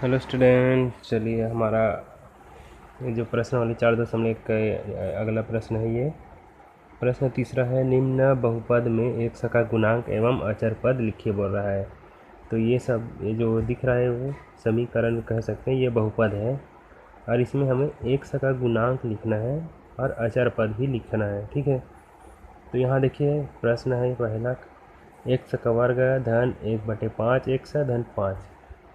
Hello student, चलिए हमारा ये जो प्रश्न वाली 4.1 का अगला प्रश्न है। ये प्रश्न तीसरा है, निम्न बहुपद में एक सका गुणांक एवं अचर पद लिखिए बोल रहा है। तो ये जो दिख रहा है वो समीकरण कह सकते हैं, ये बहुपद है और इसमें हमें एक सका गुणांक लिखना है और अचर पद भी लिखना है। ठीक है, तो यहाँ देखिए प्रश्न है पहला, x का वर्ग धन 1/5 x धन 5।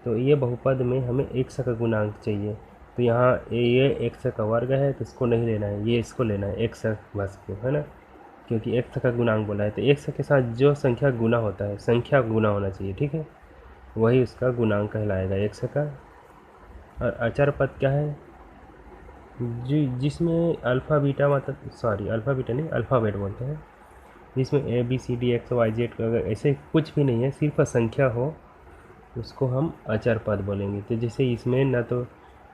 तो ये बहुपद में हमें x का गुणांक चाहिए। तो यहाँ ये x का वर्ग है तो इसको नहीं लेना है, ये इसको लेना है x बस को, है ना, क्योंकि x का गुणांक बोला है। तो x के साथ जो संख्या गुना होता है, संख्या गुना होना चाहिए, ठीक है, वही उसका गुणांक कहलाएगा x का। और अचर पद क्या है, जिसमें अल्फ़ा बीटा, मतलब सॉरी अल्फ़ा बीटा नहीं, अल्फ़ाबेट बोलते हैं, जिसमें ABCD XYZ अगर ऐसे कुछ भी नहीं है, सिर्फ संख्या हो, उसको हम अचर पद बोलेंगे। तो जैसे इसमें न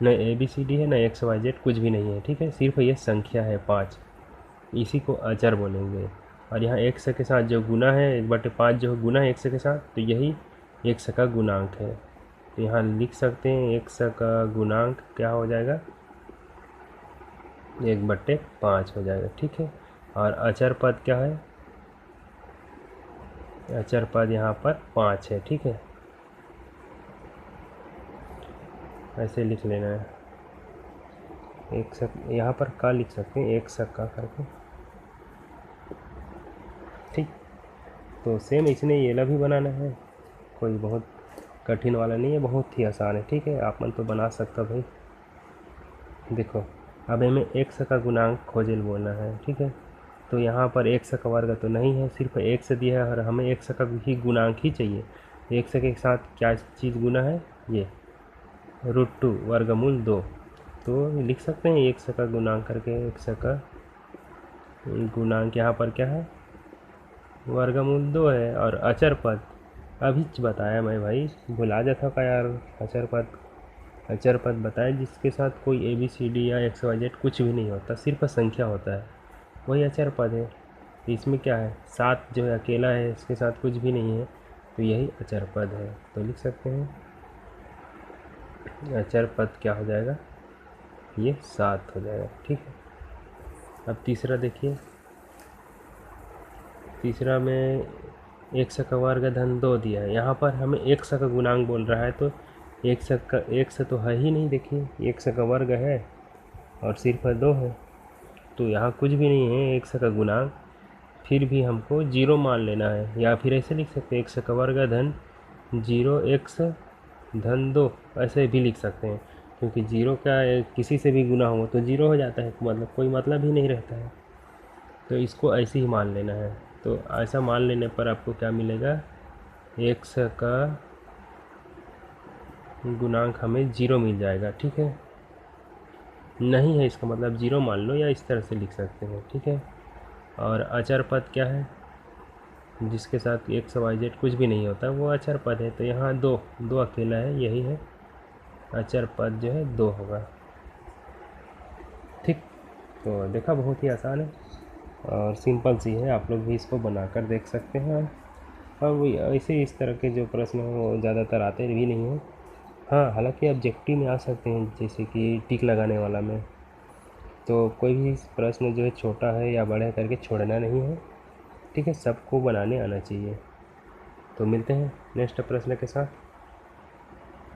ABCD है, न XYZ, कुछ भी नहीं है, ठीक है, सिर्फ ये संख्या है 5, इसी को अचर बोलेंगे। और यहाँ x के साथ जो गुना है, 1/5 जो गुना है x के साथ, तो यही x का गुणांक है। तो यहाँ लिख सकते हैं x का गुणांक क्या हो जाएगा, 1/5 हो जाएगा, ठीक है। और अचर पद क्या है, अचर पद यहाँ पर 5 है, ठीक है, ऐसे लिख लेना है। एक सक यहाँ पर का लिख सकते हैं, एक सक्का करके, ठीक। तो सेम इसने येला भी बनाना है, कोई बहुत कठिन वाला नहीं है, बहुत ही आसान है, ठीक है, आप मन तो बना सकता भाई। देखो अब हमें एक का गुणांक खोजे बोलना है, ठीक है। तो यहाँ पर एक का वर्ग तो नहीं है, सिर्फ एक से दिया है और हमें एक का ही गुणांक ही चाहिए। एक के साथ क्या चीज़ गुना है, ये √2 वर्गमूल 2। तो लिख सकते हैं एक का गुणांक करके, एक का गुणांक यहाँ पर क्या है, वर्गमूल 2 है। और अचर पद अभी बताया मैं भाई, भुला जाता का यार। अचर पद बताया जिसके साथ कोई ABCD या XYZ कुछ भी नहीं होता, सिर्फ संख्या होता है, वही अचर पद है। तो इसमें क्या है, 7 जो है अकेला है, इसके साथ कुछ भी नहीं है, तो यही अचर पद है। तो लिख सकते हैं अचर पद क्या हो जाएगा, ये 7 हो जाएगा, ठीक है। अब तीसरा देखिए, तीसरा में एक का वर्ग धन 2 दिया है, यहाँ पर हमें एक का गुणांक बोल रहा है, तो एक से तो है ही नहीं, देखिए एक का वर्ग है और सिर्फ 2 है, तो यहाँ कुछ भी नहीं है एक का गुणांक, फिर भी हमको 0 मान लेना है। या फिर ऐसे लिख सकते हैं, एक का वर्ग धन 0 x धन 2, ऐसे भी लिख सकते हैं, क्योंकि 0 का किसी से भी गुना हो तो 0 हो जाता है, मतलब कोई मतलब ही नहीं रहता है, तो इसको ऐसे ही मान लेना है। तो ऐसा मान लेने पर आपको क्या मिलेगा, x का गुणांक हमें 0 मिल जाएगा, ठीक है। नहीं है इसका मतलब 0 मान लो, या इस तरह से लिख सकते हैं, ठीक है। और अचर पद क्या है, जिसके साथ XYZ कुछ भी नहीं होता, वो अचर पद है। तो यहाँ 2 अकेला है, यही है अचर पद, जो है 2 होगा, ठीक। तो देखा, बहुत ही आसान है और सिंपल सी है, आप लोग भी इसको बनाकर देख सकते हैं। और वही ऐसे इस तरह के जो प्रश्न हैं वो ज़्यादातर आते भी नहीं हैं। हाँ, हालांकि ऑब्जेक्टिव में आ सकते हैं, जैसे कि टिक लगाने वाला में। तो कोई भी प्रश्न जो है छोटा है या बड़ा है करके छोड़ना नहीं है, ठीक है, सबको बनाने आना चाहिए। तो मिलते हैं नेक्स्ट प्रश्न के साथ।